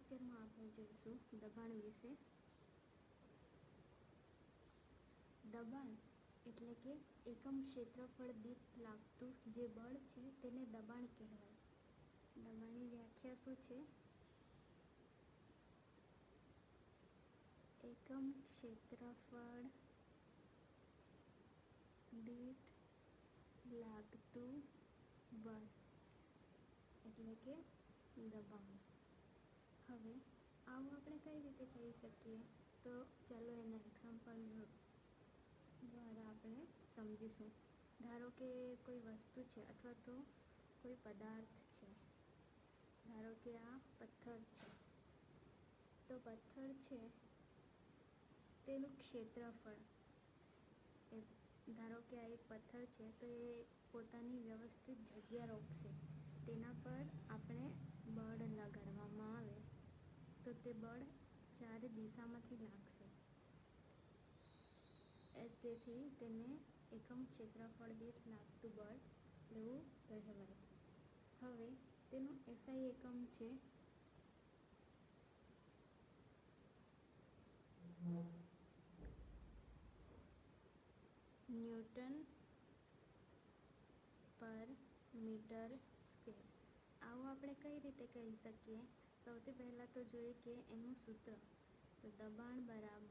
લેક્ચરમાં આપણે જોઈશું દબાણ વિશે. દબાણ એટલે કે એકમ ક્ષેત્રફળ દીઠ લાગતું જે બળ છે તેને દબાણ કહેવાય. દબાણની વ્યાખ્યા શું છે? એકમ ક્ષેત્રફળ દીઠ લાગતું બળ એટલે કે દબાણ. હવે આવું આપણે કઈ રીતે કહી શકીએ? તો ચાલો એના એક્ઝામ્પલ દ્વારા આપણે સમજીશું. ધારો કે કોઈ વસ્તુ છે અથવા તો કોઈ પદાર્થ છે. ધારો કે આ પથ્થર છે. તો પથ્થર છે તેનું ક્ષેત્રફળ, ધારો કે આ એક પથ્થર છે તો એ પોતાની વ્યવસ્થિત જગ્યા રોકશે. તેના પર આપણે બળ લગાડવામાં આવે તો તે બળ ચારે દિશામાંથી લાગશે. તેથી તેને એકમ ક્ષેત્રફળ દીઠ લાગતું બળ એવું કહેવાય. હવે તેનું SI એકમ છે ન્યૂટન પર મીટર સ્ક્વેર. આવું આપણે કઈ રીતે કહી શકીએ? સૌથી પહેલાં તો જોઈએ કે એનું સૂત્ર. તો દબાણ બરાબર